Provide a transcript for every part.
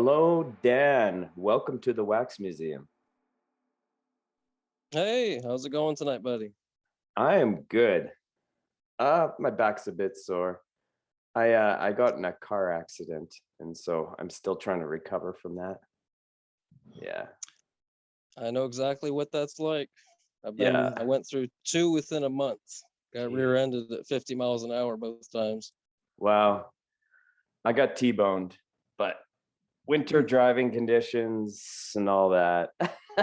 Hello, Dan. Welcome to the Wax Museum. Hey, how's it going tonight, buddy? I am good. My back's a bit sore. I got in a car accident, and so I'm still trying to recover from that. Yeah. I know exactly what that's like. Yeah. I went through two within a month. Got Gee. rear-ended at 50 miles an hour both times. Wow. I got T-boned, but winter driving conditions and all that.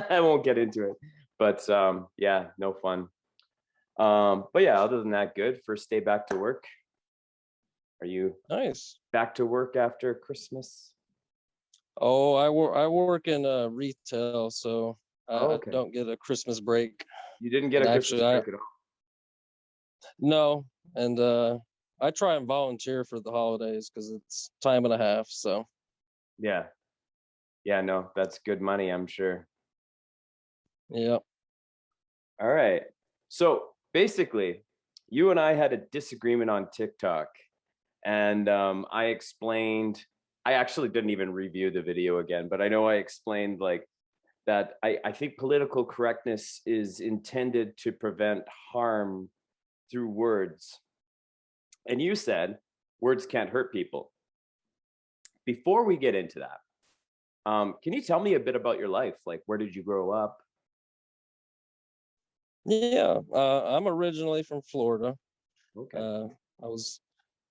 I won't get into it. But yeah, no fun. But yeah, other than that, good. First day back to work. Are you Nice. back to work after Christmas? Oh, I work in retail, so Oh, I okay. don't get a Christmas break. You didn't get And a Christmas actually, I break at all. no, and I try and volunteer for the holidays because it's time and a half. So Yeah. Yeah, no, that's good money, I'm sure. yeah. All right. So basically, you and I had a disagreement on TikTok, and I actually didn't even review the video again, but I know I explained like that I think political correctness is intended to prevent harm through words. And you said words can't hurt people. Before we get into that, can you tell me a bit about your life? Like, where did you grow up? Yeah, I'm originally from Florida. Okay. Uh, I was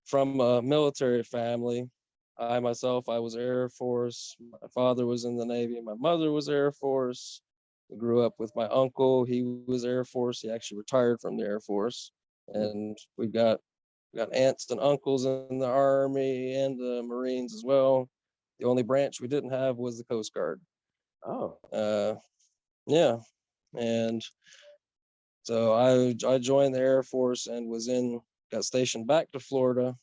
from a military family. I was Air Force. My father was in the Navy. My mother was Air Force. I grew up with my uncle. He was Air Force. He actually retired from the Air Force. Mm. And we got aunts and uncles in the Army and the Marines as well. The only branch we didn't have was the Coast Guard. Oh, Uh, yeah, and so I joined the Air Force and got stationed back to Florida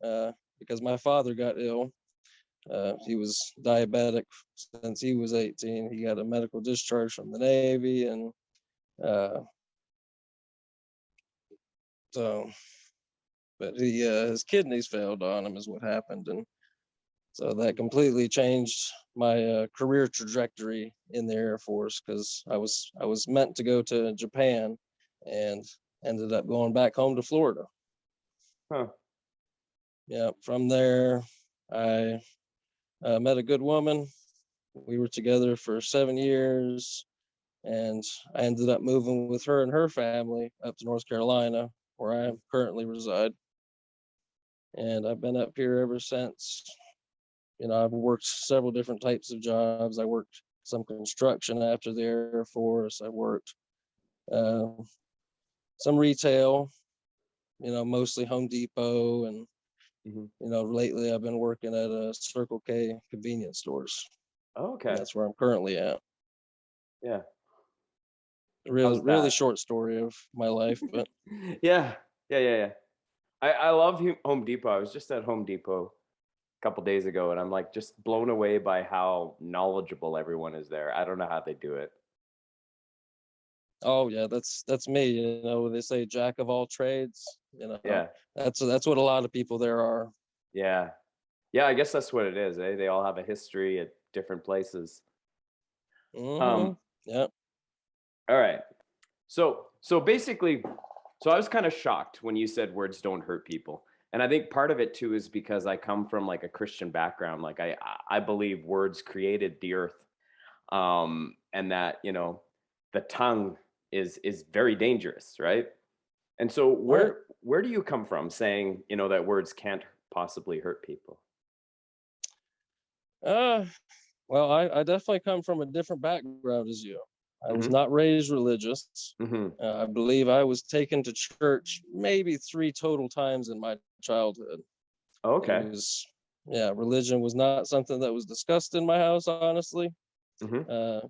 because my father got ill. He was diabetic since he was 18. He got a medical discharge from the Navy, and uh, so, but his kidneys failed on him, is what happened, and so that completely changed my career trajectory in the Air Force because I was meant to go to Japan, and ended up going back home to Florida. huh. Yeah, from there, I met a good woman. We were together for 7 years, and I ended up moving with her and her family up to North Carolina, where I currently reside. And I've been up here ever since. I've worked several different types of jobs. I worked some construction after the Air Force. I worked uh, some retail, mostly Home Depot. And, Mhm. lately I've been working at a Circle K convenience stores. Oh, And okay. that's where I'm currently at. Yeah. Really, How's really that? short story of my life, but Yeah. Yeah. I love Home Depot. I was just at Home Depot a couple days ago, and I'm like just blown away by how knowledgeable everyone is there. I don't know how they do it. oh yeah, that's me. They say jack of all trades. Yeah. That's what a lot of people there are. Yeah. Yeah, I guess that's what it is, eh? They all have a history at different places. Mm-hmm. Um, Yeah. all right. So basically, so I was kind of shocked when you said words don't hurt people. And I think part of it too is because I come from like a Christian background. Like I believe words created the earth. And that, the tongue is very dangerous, right? And so Right. where do you come from saying, that words can't possibly hurt people? Uh, well, I definitely come from a different background as you. I was Hmm. not raised religious. Hmm. I believe I was taken to church maybe three total times in my childhood. It Okay. was, yeah, religion was not something that was discussed in my house, honestly. Hmm. Uh,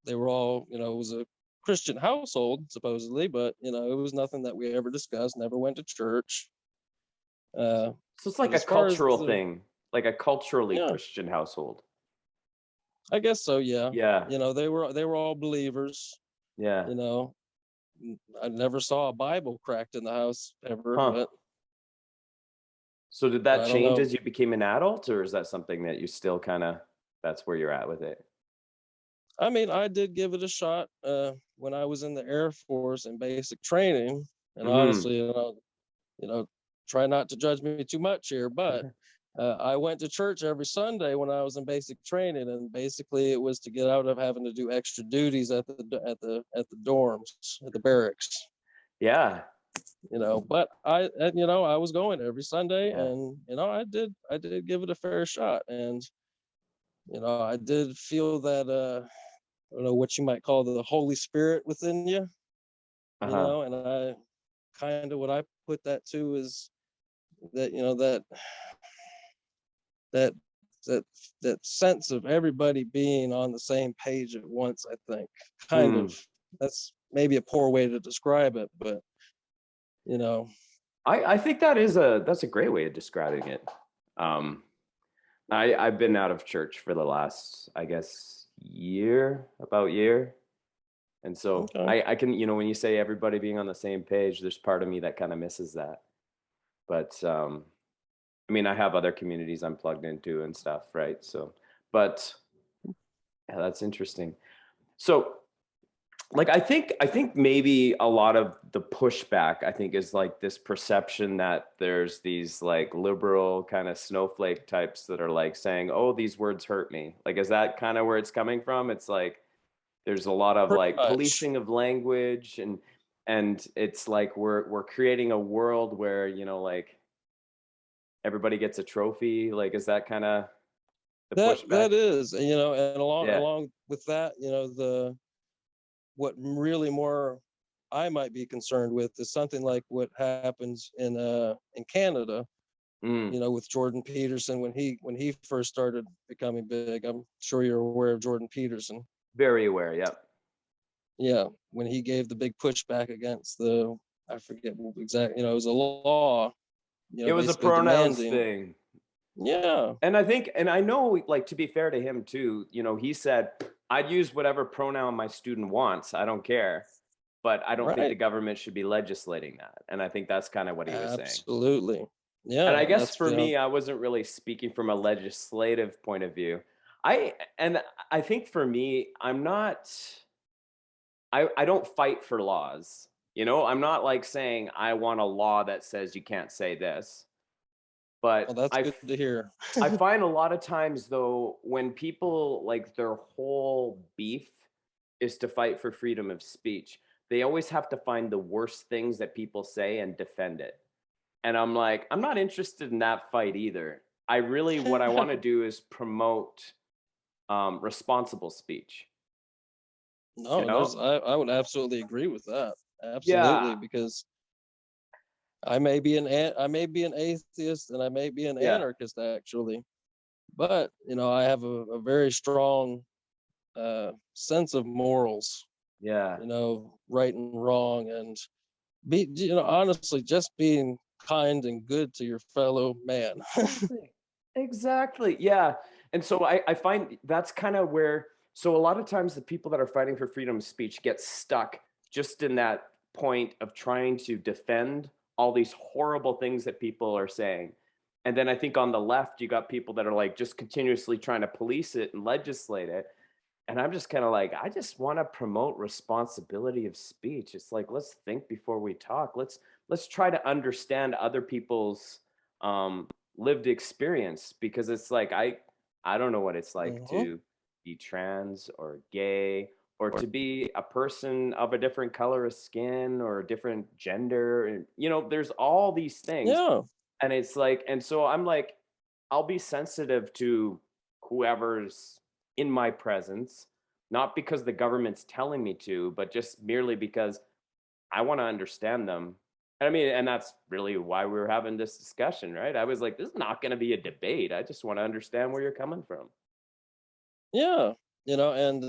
they were all, it was a Christian household supposedly, but it was nothing that we ever discussed. Never went to church. Uh, So it's but like a as far as cultural thing, like a culturally yeah, Christian household. I guess so. Yeah, Yeah. they were all believers. Yeah. You know, I never saw a Bible cracked in the house ever, Huh. but So did But that I don't change know. as you became an adult, or is that something that you still kind of, that's where you're at with it? I mean, I did give it a shot when I was in the Air Force in basic training, and Hmm. honestly, you know, try not to judge me too much here, but I went to church every Sunday when I was in basic training, and basically it was to get out of having to do extra duties at the dorms, at the barracks. Yeah. But I was going every Sunday, Yeah. and I did give it a fair shot, and I did feel that I don't know what you might call the Holy Spirit within you, Uh-huh. and I kind of what I put that to is that that that that sense of everybody being on the same page at once. I think kind of Hmm. that's maybe a poor way to describe it, but you know, I think that's a great way of describing it. Um, I've been out of church for the last, I guess, about year. And so okay, I can, when you say everybody being on the same page, there's part of me that kind of misses that. But I mean, I have other communities I'm plugged into and stuff, right? So, but yeah, that's interesting. So, like, I think maybe a lot of the pushback, I think, is like this perception that there's these like liberal kind of snowflake types that are like saying, "Oh, these words hurt me." Like, is that kind of where it's coming from? It's like there's a lot of pretty like much. policing of language, and it's like we're creating a world where, like everybody gets a trophy. Like, is that kind of the That pushback? is, and along Yeah. along with that, the what really more I might be concerned with is something like what happens in Canada, Mm, with Jordan Peterson when he first started becoming big. I'm sure you're aware of Jordan Peterson. very aware. Yep. Yeah, when he gave the big pushback against the I forget what exactly, it was a law, It was a basically pronouns demanding. thing. Yeah, And I think, and I know, like, to be fair to him too, he said, I'd use whatever pronoun my student wants. I don't care. But I don't think the right. government should be legislating that. And I think that's kind of what he was saying. Absolutely. And I Yeah, and guess that's for me, I wasn't really speaking from a legislative point of view. And I think for me, I don't fight for laws. I'm not like saying I want a law that says you can't say this. well, But that's good to hear. I find a lot of times though, when people like their whole beef is to fight for freedom of speech, they always have to find the worst things that people say and defend it. And I'm like, I'm not interested in that fight either. What I want to do is promote responsible speech. You No, know? I would absolutely agree with that. Yeah, Absolutely, because I may be an atheist and I may be an yeah, anarchist actually, but I have a very strong sense of morals, yeah. right and wrong, and honestly, just being kind and good to your fellow man. Exactly. Exactly. Yeah. And so I find that's kind of where, so a lot of times the people that are fighting for freedom of speech get stuck just in that point of trying to defend all these horrible things that people are saying. And then I think on the left, you got people that are like just continuously trying to police it and legislate it. And I'm just kind of like, I just want to promote responsibility of speech. It's like, let's think before we talk. Let's try to understand other people's um, lived experience, because it's like I don't know what it's like Mhm. to be trans or gay, or to be a person of a different color of skin or a different gender, and there's all these things. Yeah. And it's like, and so I'm like, I'll be sensitive to whoever's in my presence, not because the government's telling me to, but just merely because I want to understand them. I mean, and that's really why we were having this discussion, right? I was like, this is not going to be a debate. I just want to understand where you're coming from. Yeah. And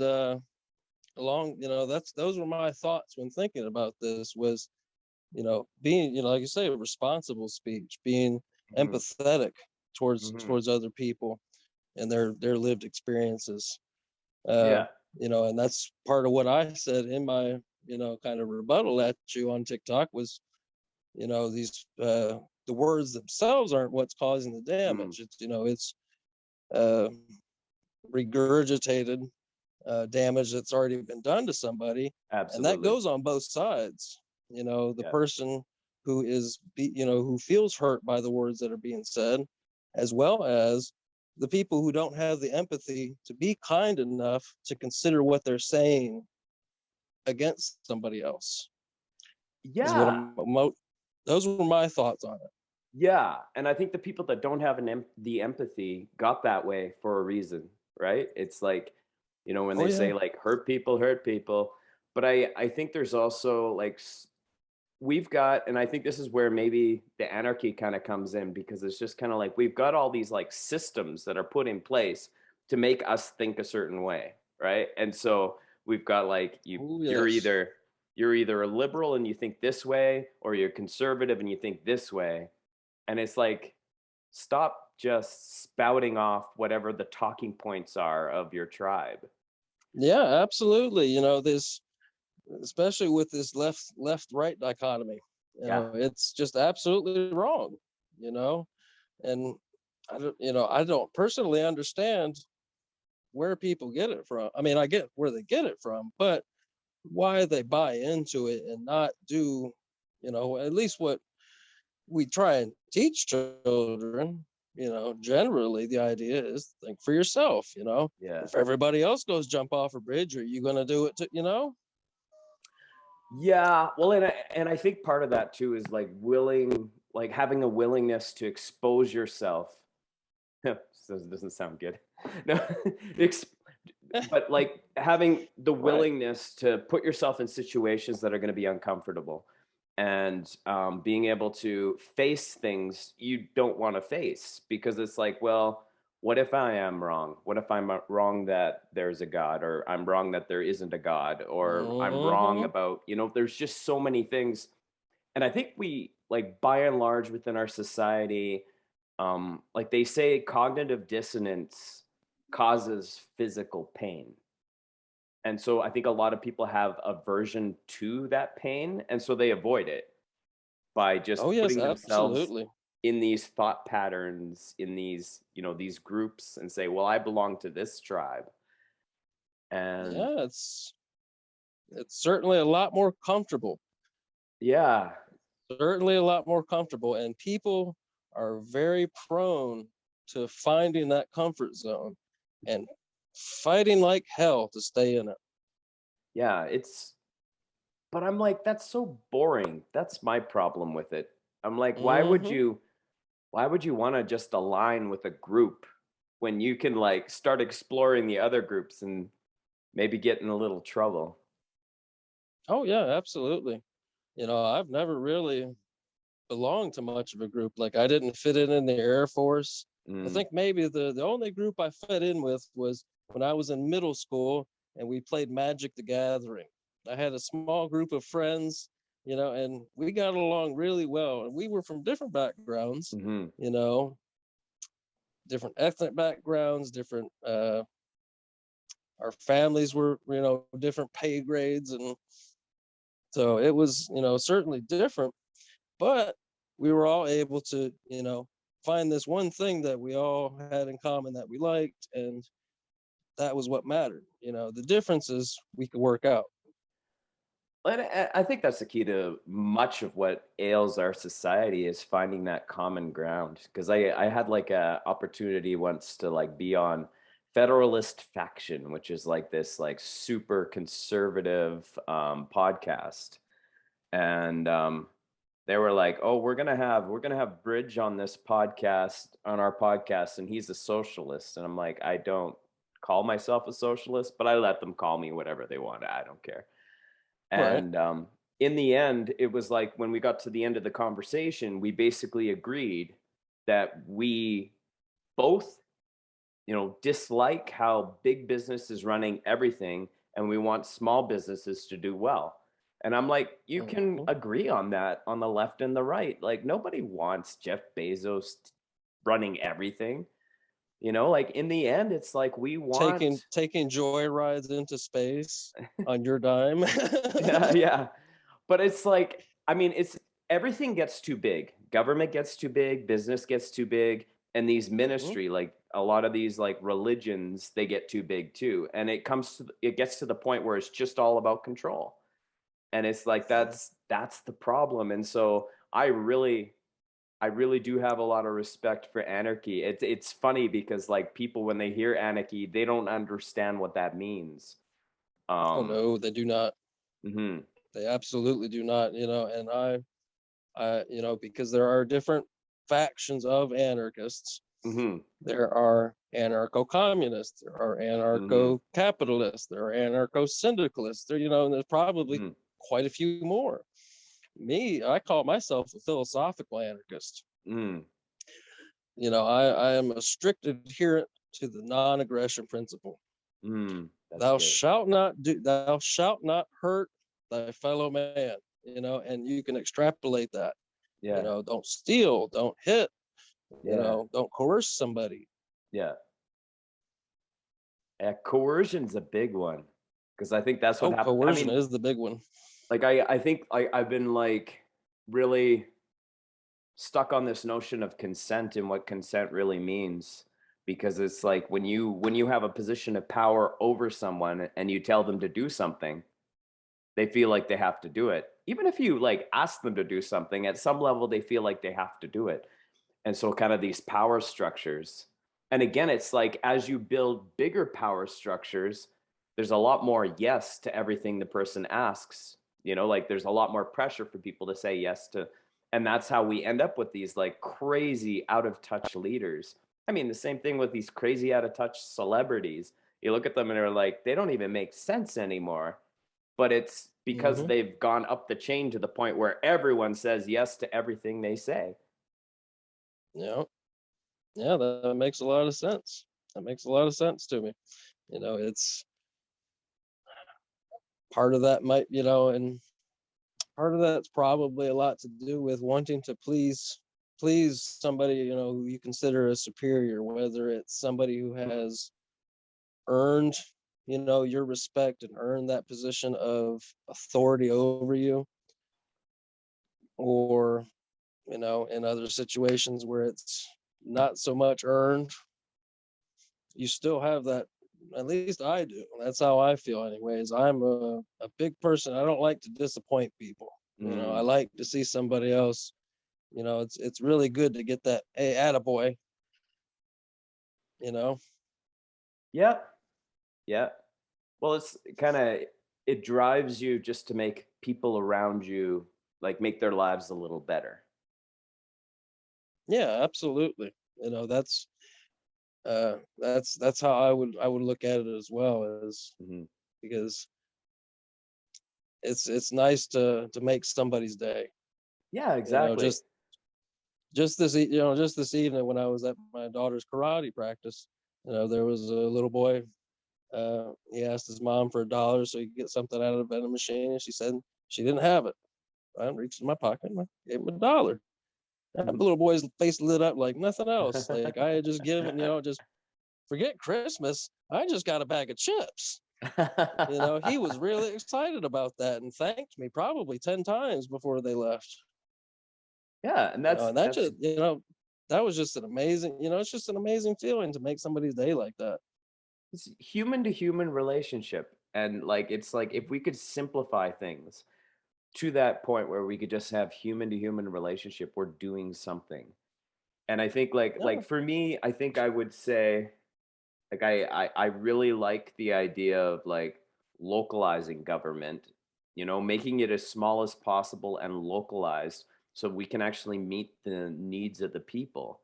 along, that's those were my thoughts when thinking about this was, being, like you say, responsible speech, being Hmm. empathetic towards Hmm. towards other people and their lived experiences. Uh, Yeah. and that's part of what I said in my, kind of rebuttal at you on TikTok was, these the words themselves aren't what's causing the damage. It's, it's uh, regurgitated damage that's already been done to somebody, and that Absolutely. goes on both sides. The Yeah. person who is, who feels hurt by the words that are being said, as well as the people who don't have the empathy to be kind enough to consider what they're saying against somebody else. Is what Yeah. those were my thoughts on it. Yeah. And I think the people that don't have the empathy got that way for a reason, right? It's like, when Oh they yeah. say like hurt people. But I think there's also like we've got, and I think this is where maybe the anarchy kind of comes in, because it's just kind of like we've got all these like systems that are put in place to make us think a certain way, right? And so we've got like Oh you're yes. either a liberal and you think this way, or you're conservative and you think this way. And it's like, stop just spouting off whatever the talking points are of your tribe. Yeah, absolutely. This, especially with this left right dichotomy, Yeah. it's just absolutely wrong. you know and I don't personally understand where people get it from. I mean, I get where they get it from, but why they buy into it and not do, at least what we try and teach children. Generally the idea is think for yourself. Yeah. If everybody else goes jump off a bridge, are you going to do it too? Yeah, well, and I think part of that too is like like having a willingness to expose yourself. This doesn't sound good. No, ex- but like having the Right. willingness to put yourself in situations that are going to be uncomfortable, and being able to face things you don't want to face, because it's like, well, what if I am wrong? What if I'm wrong that there's a God, or I'm wrong that there isn't a God, or I'm wrong Hmm. about, there's just so many things. And I think we, like, by and large within our society, like they say, cognitive dissonance causes physical pain. And so I think a lot of people have aversion to that pain, and so they avoid it by just Oh yes, putting themselves absolutely. in these thought patterns, in these, these groups, and say, well, I belong to this tribe. And Yeah, it's certainly a lot more comfortable. yeah, Certainly a lot more comfortable, and people are very prone to finding that comfort zone and fighting like hell to stay in it. yeah, but I'm like, that's so boring. That's my problem with it. I'm like, Hmm. why would you want to just align with a group when you can like start exploring the other groups and maybe get in a little trouble? Oh yeah, absolutely. I've never really belonged to much of a group. Like, I didn't fit in the Air Force. I Mm, think maybe the only group I fit in with was when I was in middle school and we played Magic the Gathering. I had a small group of friends, and we got along really well. And we were from different backgrounds, hmm. you know, different ethnic backgrounds, different our families were, different pay grades, and so it was, certainly different, but we were all able to, find this one thing that we all had in common that we liked, and that was what mattered. The differences we could work out. And I think that's the key to much of what ails our society, is finding that common ground. Because I had like a opportunity once to like be on Federalist Faction, which is like this like super conservative podcast. And they were like, "Oh, we're gonna have Bridge on this podcast, on our podcast, and he's a socialist." And I'm like, I don't call myself a socialist, but I let them call me whatever they want. I don't care. Right. And in the end, it was like when we got to the end of the conversation, we basically agreed that we both, dislike how big business is running everything, and we want small businesses to do well. And I'm like, you can Mhm. agree on that on the left and the right. Like, nobody wants Jeff Bezos running everything. Like in the end, it's like we taking want, taking joy rides into space on your dime. yeah, yeah. But it's like, I mean, it's everything gets too big. government gets too big, business gets too big, and these Hmm. ministry, like a lot of these like religions, they get too big too. And it gets to the point where it's just all about control. And it's like Yeah. that's the problem. And so I really do have a lot of respect for anarchy. It's funny because like people when they hear anarchy, they don't understand what that means. Oh Um, no, they do not. mhm, They absolutely do not. And because there are different factions of anarchists. mhm, There are anarcho-communists, there are mhm, anarcho-capitalists, there are anarcho-syndicalists, and there's probably mhm, quite a few more. Me, I call myself a philosophical anarchist. mhm, I am a strict adherent to the non-aggression principle. that's Thou good. shalt not do, thou shalt not hurt thy fellow man, and you can extrapolate that. Yeah, Don't steal, don't hit, yeah, don't coerce somebody. yeah. Yeah, coercion's a big one because I think that's what Oh, happened. I coercion mean, is the big one. like I think I've been like really stuck on this notion of consent and what consent really means because it's like when you have a position of power over someone and you tell them to do something, they feel like they have to do it. Even if you like ask them to do something, at some level they feel like they have to do it. And so kind of these power structures. And again, it's like as you build bigger power structures, there's a lot more yes to everything the person asks. Like there's a lot more pressure for people to say yes to. And that's how we end up with these like crazy out of touch leaders. I mean, the same thing with these crazy out of touch celebrities. You look at them and they're like, they don't even make sense anymore. But it's because Hmm. they've gone up the chain to the point where everyone says yes to everything they say. Yeah, yeah, that makes a lot of sense. That makes a lot of sense to me. It's part of that and part of that's probably a lot to do with wanting to please somebody, who you consider a superior, whether it's somebody who has earned, your respect and earned that position of authority over you, or, in other situations where it's not so much earned, you still have that. At least I do. That's how I feel anyways. I'm a big person. I don't like to disappoint people. I Mm. like to see somebody else. It's really good to get that, hey, attaboy, you know. Yeah. Yeah. Well, it's kind of it drives you just to make people around you like make their lives a little better. Yeah, absolutely. That's how I would look at it as well, as Mhm. because it's nice to make somebody's day. Yeah, You know, exactly. just this evening when I was at my daughter's karate practice, there was a little boy. He asked his mom for $1 so he could get something out of the vending machine, and she said she didn't have it. I reached in my pocket and I gave him $1. That Mhm. little boy's face lit up like nothing else. Like I had just given, just forget Christmas. I just got a bag of chips. He was really excited about that and thanked me probably 10 times before they left. Yeah, and that's And that that's just, that was just an amazing, it's just an amazing feeling to make somebody's day like that. it's human to human relationship. And like it's like if we could simplify things to that point where we could just have human to human relationship, we're doing something. And I think like Yeah. for me, I think I would say like I really like the idea of like localizing government, making it as small as possible and localized so we can actually meet the needs of the people,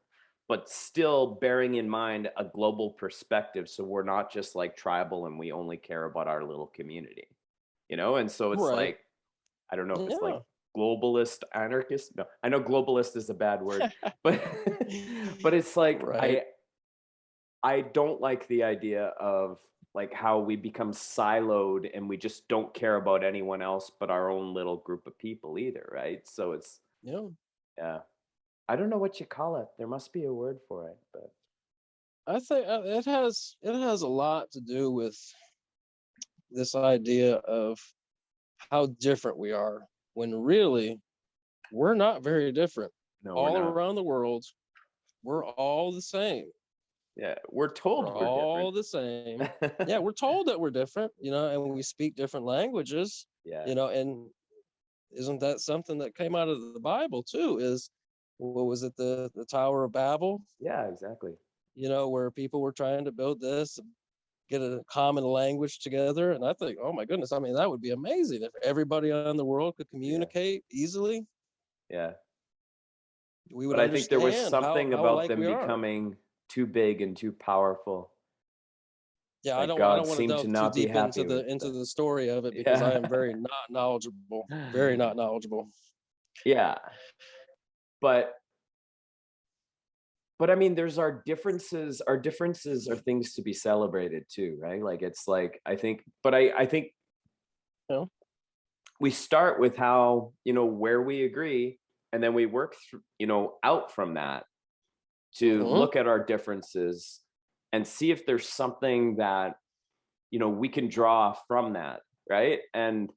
but still bearing in mind a global perspective so we're not just like tribal and we only care about our little community, and so it's Right. like I don't know if it's like Yeah. globalist anarchist. No, I know globalist is a bad word, but but it's like Right. I don't like the idea of like how we become siloed and we just don't care about anyone else but our own little group of people either, right? So it's Yeah. yeah. I don't know what you call it. There must be a word for it, but I think it has a lot to do with this idea of how different we are when really we're not very different. No, we're all not. around the world, we're all the same. Yeah, we're We're told we're different. all the same. Yeah, we're told that we're different, and we speak different languages, Yeah, and isn't that something that came out of the Bible too? Is what was it, the Tower of Babel? yeah, exactly. Where people were trying to build this, get a common language together. And I think, oh my goodness, I mean, that would be amazing if everybody on the world could Yeah, communicate easily. yeah. We would But I think there was understand how something about alike them we are. becoming too big and too powerful. Yeah, I Like don't I God don't want to seemed to delve too not be deep into happy the with into the. the story of it because I Yeah. am very not knowledgeable, very not knowledgeable. Yeah. But I mean, there's our differences. Our differences are things to be celebrated too, right? Like it's like I think You know? we start with how, where we agree, and then we work through, out from that to Mm-hmm. look at our differences and see if there's something that, we can draw from that, right? And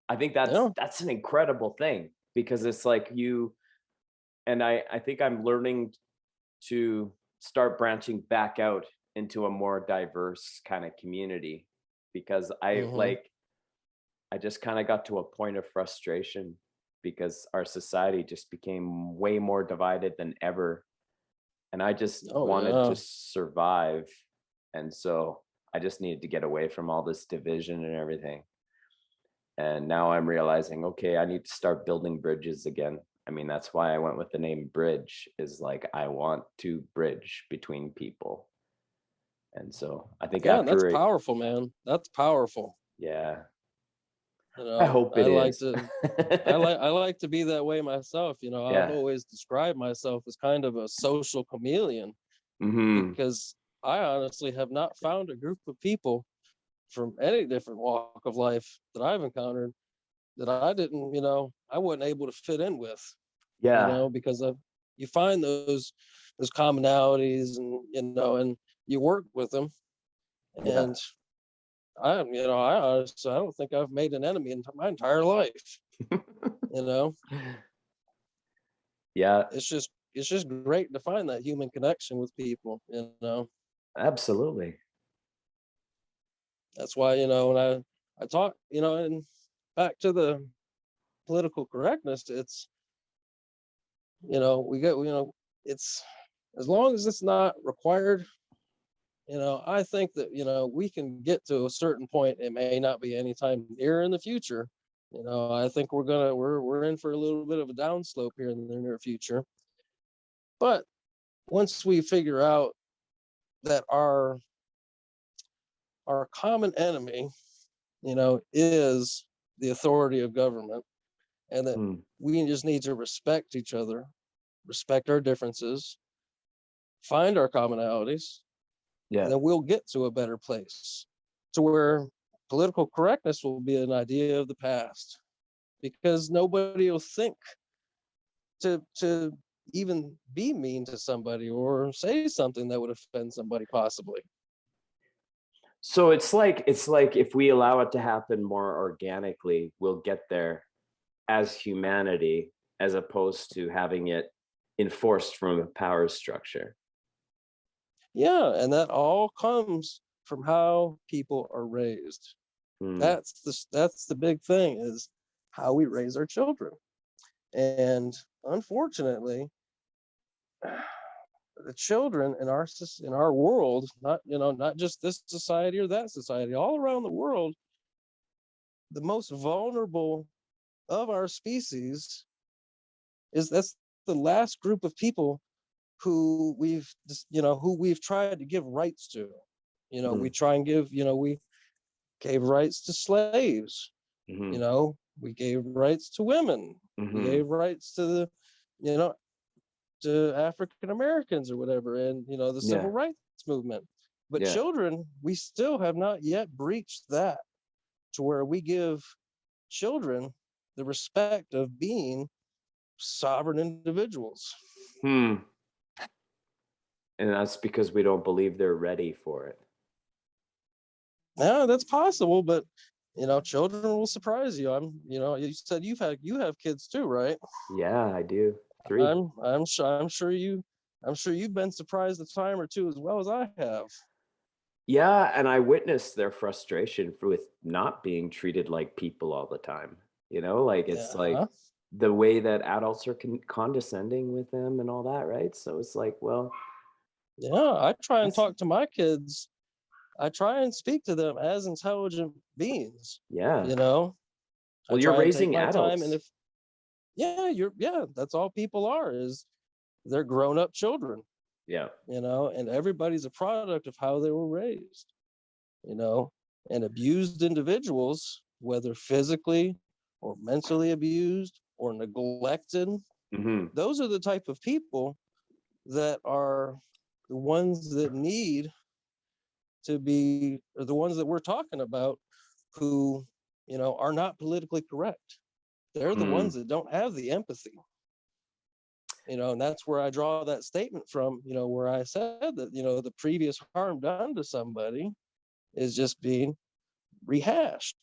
I think Yeah. that's an incredible thing, because it's like I think I'm learning to start branching back out into a more diverse kind of community, because Mm-hmm. I just kind of got to a point of frustration because our society just became way more divided than ever. And I just Oh wanted to yeah. survive. And so I just needed to get away from all this division and everything. And now I'm realizing, okay, I need to start building bridges again. I mean, that's why I went with the name Bridge, is like I want to bridge between people. And so I think Yeah, that's after it, powerful, man. That's powerful. yeah, You I know, hope it is. I like to be that way myself. I've Yeah. always described myself as kind of a social chameleon Hmm. because I honestly have not found a group of people from any different walk of life that I've encountered that I didn't, I wasn't able to fit in with, Yeah. because you find those commonalities and and you work with them. Yeah. And I honestly, I don't think I've made an enemy in my entire life. You know, Yeah, it's just great to find that human connection with people. absolutely. That's why when I talk, and back to the political correctness, it's we get it's as long as it's not required. I think that we can get to a certain point. It may not be anytime near in the future. I think we're in for a little bit of a downslope here in the near future. But once we figure out that our common enemy, is the authority of government, and that Mm, we just need to respect each other, respect our differences, find our commonalities, and yeah. then we'll get to a better place to where political correctness will be an idea of the past because nobody will think to even be mean to somebody or say something that would offend somebody possibly. So it's like if we allow it to happen more organically, we'll get there as humanity, as opposed to having it enforced from a power structure. Yeah, and that all comes from how people are raised. Mm, That's the big thing is how we raise our children. And unfortunately, the children in our world, not just this society or that society, all around the world, the most vulnerable of our species is that's the last group of people who we've tried to give rights to. We mm, try and we gave rights to slaves. mm-hmm, We gave rights to women. We mm-hmm. gave rights to you know to African Americans or whatever, and the civil Yeah, rights movement. But yeah. children, we still have not yet breached that to where we give children the respect of being sovereign individuals. Hmm. And that's because we don't believe they're ready for it. Yeah, that's possible, but children will surprise you. You said you have kids too, right? Yeah, I do. 3. I'm sure you've been surprised a time or two as well as I have. Yeah, and I witnessed their frustration with not being treated like people all the time. Like it's like Yeah. the way that adults are condescending with them and all that, right? So it's like, well, Yeah, I try and that's talk to my kids. I try and speak to them as intelligent beings, yeah. you know. I Well, you're try and take raising my time, and adults. if that's all people are, is they're grown-up children, Yeah. and everybody's a product of how they were raised, you know. And abused individuals, whether physically or mentally abused or neglected, Hmm. those are the type of people that are the ones that need to be, or the ones that we're talking about, who are not politically correct. They're the Mm. ones that don't have the empathy, and that's where I draw that statement from, where I said that the previous harm done to somebody is just being rehashed,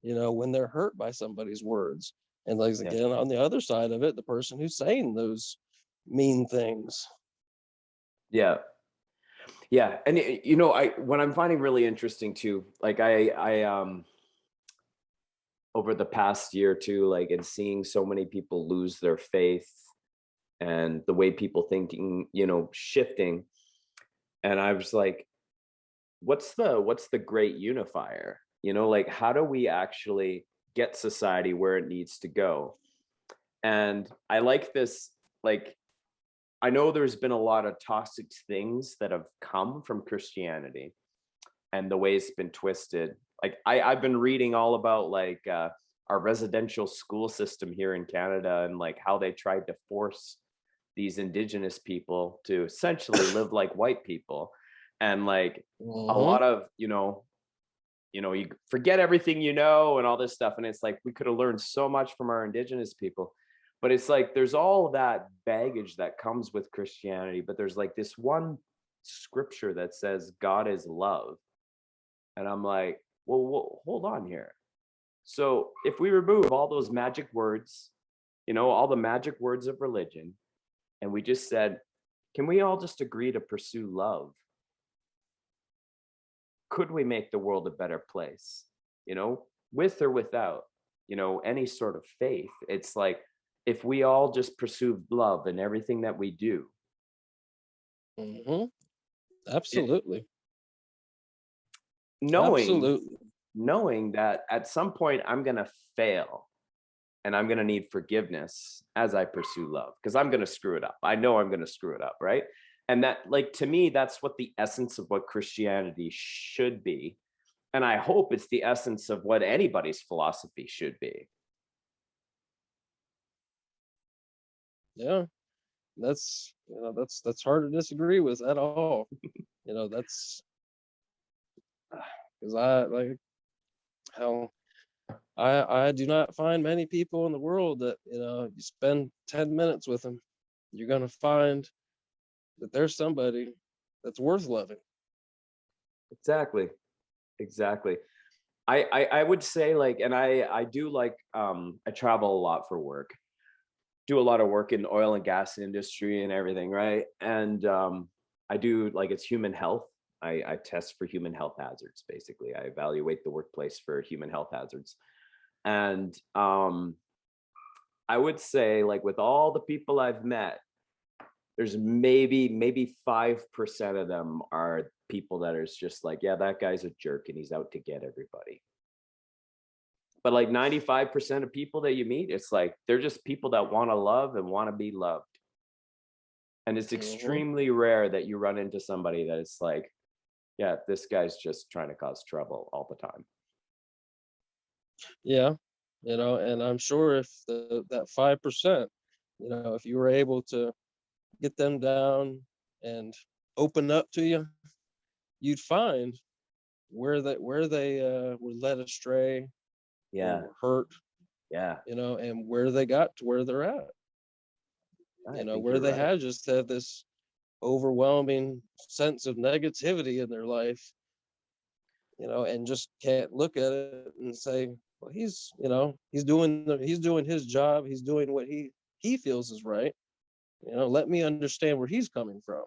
when they're hurt by somebody's words. And like Yeah. again, on the other side of it, the person who's saying those mean things. Yeah. Yeah. And I what I'm finding really interesting too, like I over the past year too, like, and seeing so many people lose their faith and the way people thinking, shifting. And I was like, what's the great unifier? Like, how do we actually get society where it needs to go? And I like this, like, I know there's been a lot of toxic things that have come from Christianity and the way it's been twisted. Like I've been reading all about like our residential school system here in Canada, and like how they tried to force these indigenous people to essentially live like white people. And like a Mm-hmm. lot of, you forget everything and all this stuff. And it's like we could have learned so much from our indigenous people. But it's like there's all that baggage that comes with Christianity, but there's like this one scripture that says God is love. And I'm like, well, hold on here. So if we remove all those magic words, all the magic words of religion, and we just said, can we all just agree to pursue love? Could we make the world a better place? With or without, any sort of faith. It's like if we all just pursue love in everything that we do, Mm-hmm. it, Absolutely. knowing Absolutely. knowing that at some point I'm going to fail and I'm going to need forgiveness as I pursue love, because I'm going to screw it up. I know I'm going to screw it up, right? And that, like, to me, that's what the essence of what Christianity should be. And I hope it's the essence of what anybody's philosophy should be. Yeah. That's hard to disagree with at all. That's because I like how I do not find many people in the world that, you spend 10 minutes with them, you're going to find that there's somebody that's worth loving. Exactly. Exactly. I would say, like, and I do, like, I travel a lot for work, do a lot of work in the oil and gas industry and everything, right? And I do, like, it's human health. I test for human health hazards. Basically, I evaluate the workplace for human health hazards. And I would say, like, with all the people I've met, there's maybe 5% of them are people that are just like, yeah, that guy's a jerk and he's out to get everybody. But like 95% of people that you meet, it's like they're just people that want to love and want to be loved. And it's Mm-hmm. extremely rare that you run into somebody that it's like, yeah, this guy's just trying to cause trouble all the time. Yeah, and I'm sure if that 5%, if you were able to get them down and open up to you, you'd find where they were led astray or Yeah. were hurt, Yeah. and where they got to where they're at, I think where you're they right. had just had this overwhelming sense of negativity in their life, and just can't look at it and say, well, he's doing his job, he's doing what he feels is right. Let me understand where he's coming from.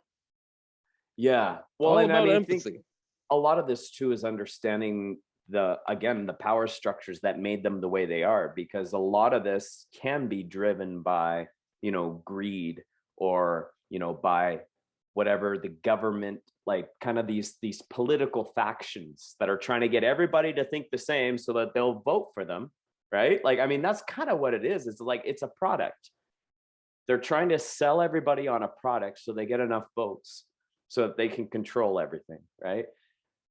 Yeah. Well, All and I about mean, I think empathy. a lot of this too is understanding the power structures that made them the way they are, because a lot of this can be driven by, greed, or, by whatever the government, like kind of these political factions that are trying to get everybody to think the same so that they'll vote for them, right? Like, I mean, that's kind of what it is. It's like, it's a product. They're trying to sell everybody on a product so they get enough votes so that they can control everything, right?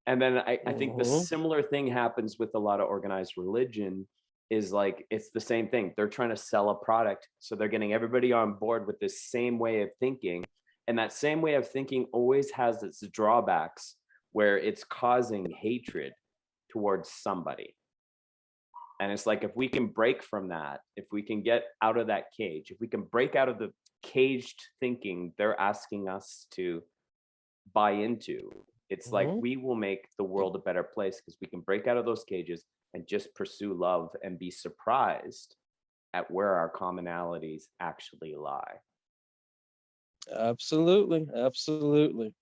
And then I think the Hmm. similar thing happens with a lot of organized religion, is like, it's the same thing. They're trying to sell a product, so they're getting everybody on board with this same way of thinking. And that same way of thinking always has its drawbacks, where it's causing hatred towards somebody. And it's like, if we can break from that, if we can get out of that cage, if we can break out of the caged thinking they're asking us to buy into, it's like Hmm. we will make the world a better place, because we can break out of those cages and just pursue love and be surprised at where our commonalities actually lie. Absolutely, absolutely.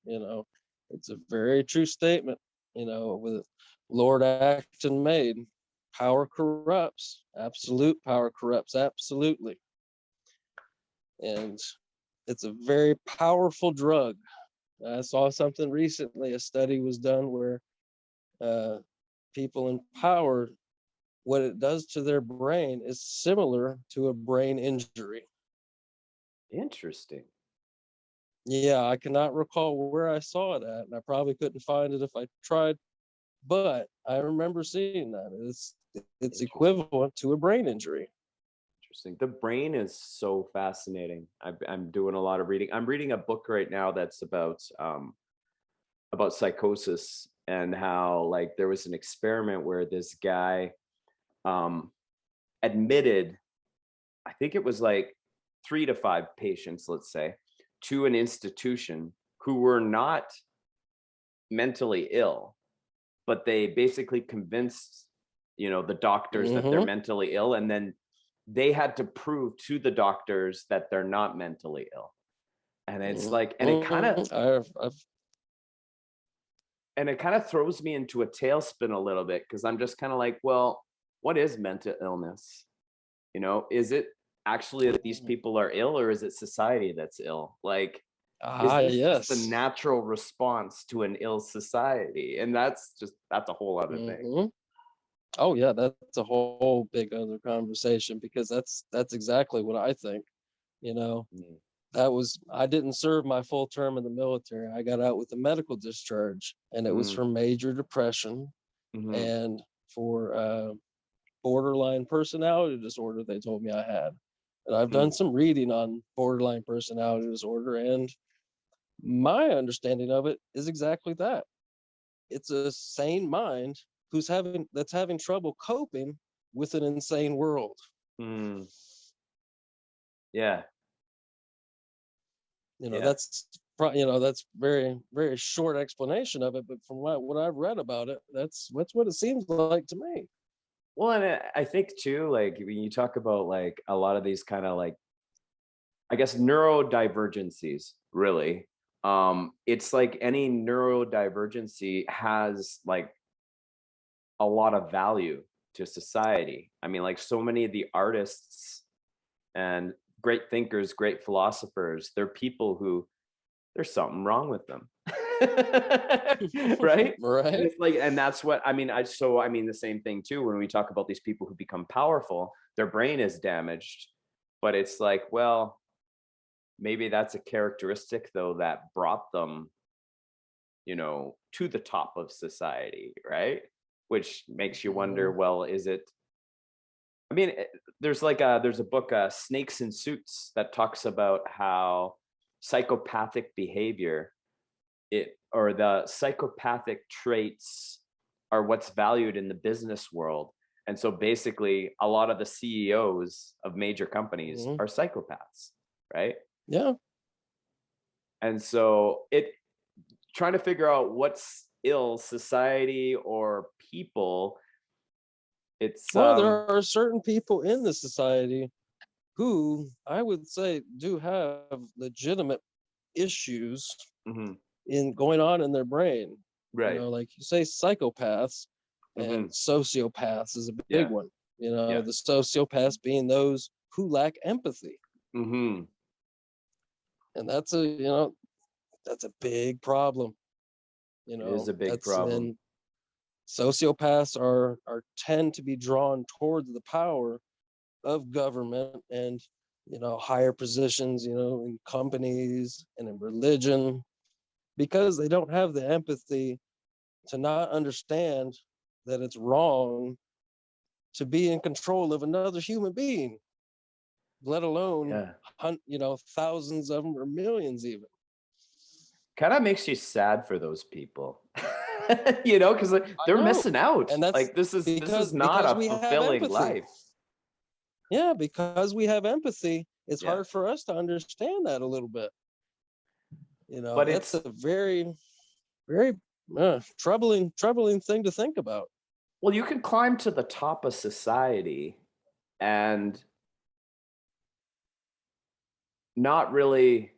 It's a very true statement. With Lord Acton made, power corrupts. Absolute power corrupts. Absolutely, and it's a very powerful drug. I saw something recently. A study was done where uh, people in power, what it does to their brain is similar to a brain injury. Interesting. Yeah, I cannot recall where I saw it at, and I probably couldn't find it if I tried, but I remember seeing that. It's Interesting. equivalent to a brain injury. Interesting. The brain is so fascinating. I'm doing a lot of reading. I'm reading a book right now that's about psychosis, and how, like, there was an experiment where this guy um, admitted, I think it was like 3 to 5 patients, let's say, to an institution who were not mentally ill, but they basically convinced, the doctors that they're Mm-hmm. mentally ill, and then they had to prove to the doctors that they're not mentally ill. And it's like, Mm-hmm. and it kind of throws me into a tailspin a little bit, because I'm just kind of like, well, what is mental illness? Is it actually that these people are ill, or is it society that's ill? Like, is this just the Yes. natural response to an ill society? And that's a whole other thing. Mm-hmm. Oh yeah, that's a whole big other conversation because that's exactly what I think. You know, Mm, I didn't serve my full term in the military. I got out with a medical discharge, and it was mm, for major depression mhm, and for borderline personality disorder. They told me I had, and I've done mm. some reading on borderline personality disorder, and my understanding of it is exactly that. It's a sane mind that's having trouble coping with an insane world. Mm. Yeah, yeah. That's very very short explanation of it, but from what I've read about it, that's what it seems like to me. Well, and I think too, like, when you talk about like a lot of these kind of, like, I guess, neurodivergencies, really, it's like any neurodivergency has like a lot of value to society. I mean, like, so many of the artists and great thinkers, great philosophers, they're people who, there's something wrong with them. Right? And Right. it's like, and that's what I mean. I mean the same thing too when we talk about these people who become powerful, their brain is damaged, but it's like, well, maybe that's a characteristic though that brought them, to the top of society, right? Which makes you wonder, Mhm. well, is it, I mean, there's a book, Snakes in Suits, that talks about how psychopathic behavior, or the psychopathic traits, are what's valued in the business world. And so basically, a lot of the CEOs of major companies Mhm. are psychopaths, right? Yeah. And so it trying to figure out what's ill, society or people. It's Well, there are certain people in the society who I would say do have legitimate issues Hmm. in going on in their brain. Right. Like you say, psychopaths and Hmm. sociopaths is a big Yeah. one. Yeah. The sociopaths being those who lack empathy. Hmm. And that's a big problem. It is a big That's problem. and sociopaths are tend to be drawn towards the power of government and higher positions, in companies and in religion, because they don't have the empathy to not understand that it's wrong to be in control of another human being, let alone Yeah. thousands of them or millions even. Kind of makes you sad for those people. You know, because I they're know, missing out. and that's Like this is not because a we have fulfilling empathy. life. Yeah, because we have empathy, it's Yeah. hard for us to understand that a little bit. But That's it's, a very, very troubling thing to think about. well, you can climb to the top of society and not really,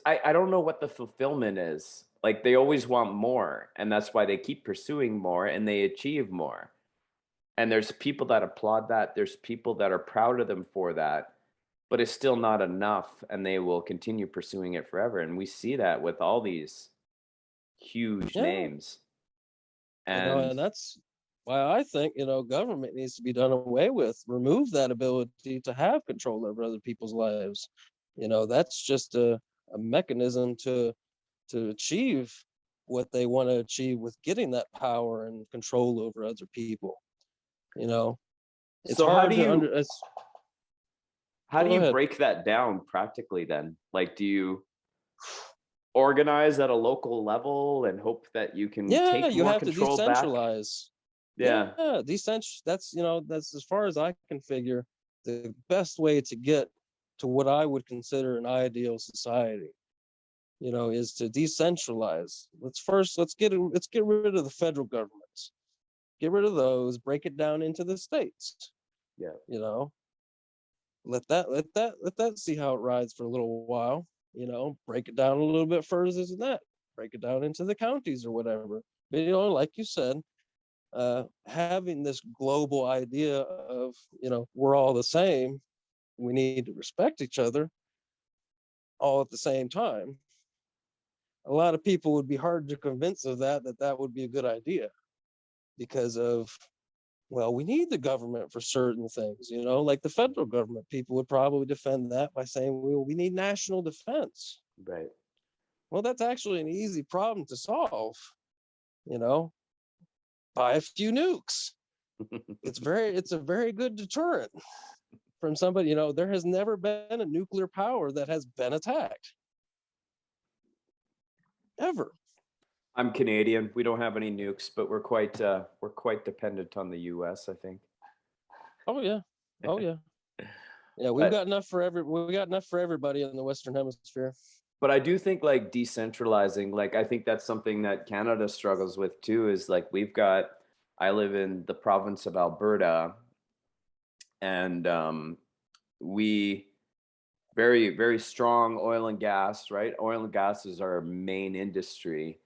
I don't know what the fulfillment is. Like they always want more, and that's why they keep pursuing more and they achieve more. And there's people that applaud that. There's people that are proud of them for that, but it's still not enough, and they will continue pursuing it forever. And we see that with all these huge Yeah, names. And and that's why I think government needs to be done away with. Remove that ability to have control over other people's lives. That's just a mechanism to achieve what they want to achieve with getting that power and control over other people. You know, it's so how hard do to you under. It's, how do go you ahead. break that down practically then? Like, do you organize at a local level and hope that you can Yeah, take you more have to control back? decentralize. Yeah. Yeah, that's as far as I can figure the best way to get to what I would consider an ideal society. Is to decentralize. Let's get rid of the federal governments. Get rid of those, break it down into the states. Yeah. You know, let that see how it rides for a little while. Break it down a little bit further than that. Break it down into the counties or whatever. But like you said, having this global idea of we're all the same, we need to respect each other all at the same time. A lot of people would be hard to convince of that would be a good idea, because of, well, we need the government for certain things, like the federal government. People would probably defend that by saying, well, we need national defense. Right. Well, that's actually an easy problem to solve. you know buy a few nukes. It's a very good deterrent from somebody. There has never been a nuclear power that has been attacked ever. I'm Canadian. We don't have any nukes, but we're quite dependent on the US, I think. Oh yeah. Oh yeah. Yeah, But we got enough for everybody in the Western Hemisphere. but I do think like decentralizing, like I think that's something that Canada struggles with too, is like I live in the province of Alberta, and we very, very strong oil and gas, right? Oil and gas is our main industry.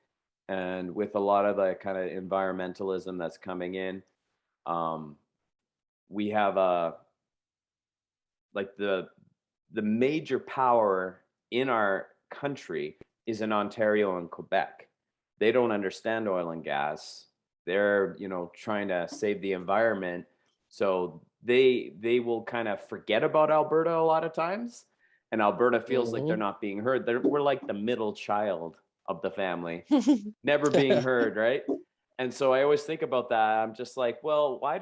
And with a lot of the kind of environmentalism that's coming in, um, we have a like the major power in our country is in Ontario and Quebec. They don't understand oil and gas. They're, trying to save the environment. So they will kind of forget about Alberta a lot of times. And Alberta feels like they're Mm-hmm. not being heard. We're like the middle child of the family, never being heard, right? And so I always think about that. I'm just like, well, why?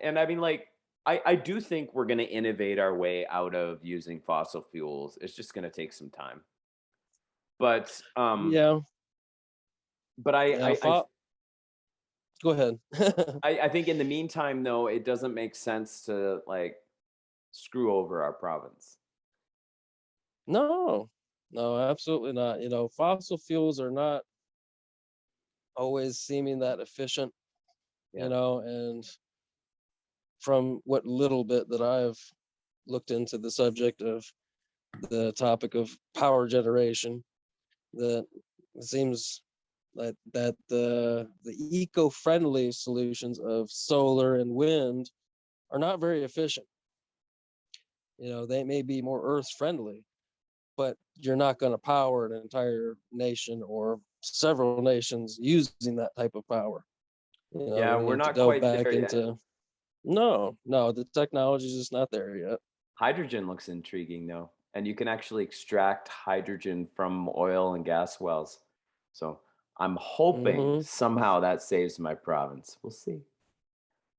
And I mean, like, I do think we're going to innovate our way out of using fossil fuels. It's just going to take some time. But Yeah. but Yeah. Go ahead. I think in the meantime, though, it doesn't make sense to like screw over our province. No, no, absolutely not. Fossil fuels are not always seeming that efficient. Yeah. And from what little bit that I've looked into the subject of the topic of power generation, that it seems that the eco-friendly solutions of solar and wind are not very efficient. They may be more earth friendly, but you're not going to power an entire nation or several nations using that type of power. Yeah, We we're need to not go quite back there yet. into no, the technology is just not there yet. Hydrogen looks intriguing though, and you can actually extract hydrogen from oil and gas wells. So I'm hoping Hmm. somehow that saves my province. We'll see.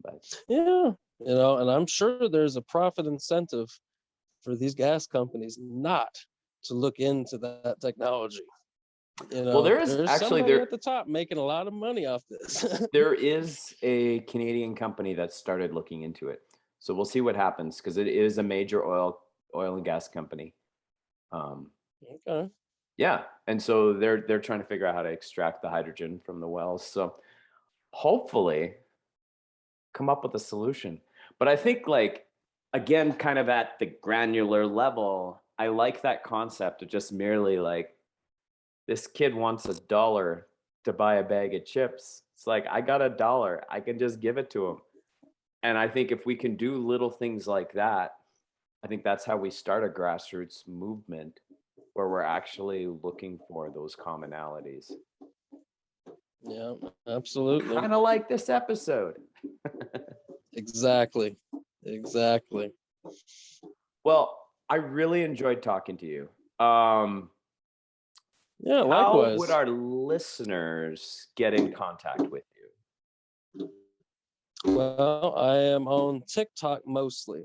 But Yeah, and I'm sure there's a profit incentive for these gas companies not to look into that technology. well, there is There's actually somebody at the top making a lot of money off this. there is a Canadian company that started looking into it. So we'll see what happens because it is a major oil and gas company. Okay. Yeah, and so they're trying to figure out how to extract the hydrogen from the wells. So hopefully come up with a solution. But I think like again, kind of at the granular level, I like that concept of just merely like this kid wants $1 to buy a bag of chips. It's like I got $1, I can just give it to him. And I think if we can do little things like that, I think that's how we start a grassroots movement where we're actually looking for those commonalities. Yeah, absolutely. Kind of like this episode. Exactly. Well, I really enjoyed talking to you. Yeah, How would likewise. our listeners get in contact with you? Well, I am on TikTok mostly.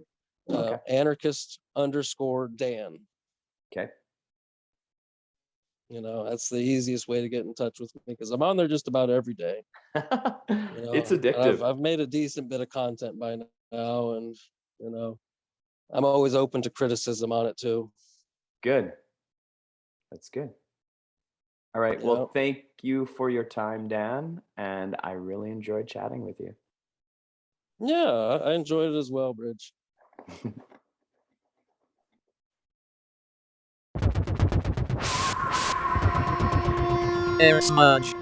Okay. Anarchist_Dan. Okay. That's the easiest way to get in touch with me because I'm on there just about every day. It's And addictive. I've made a decent bit of content by now, and I'm always open to criticism on it too. Good. That's good. All right. Yeah. Well, thank you for your time, Dan. And I really enjoyed chatting with you. Yeah, I enjoyed it as well, Bridge. Air Smudge.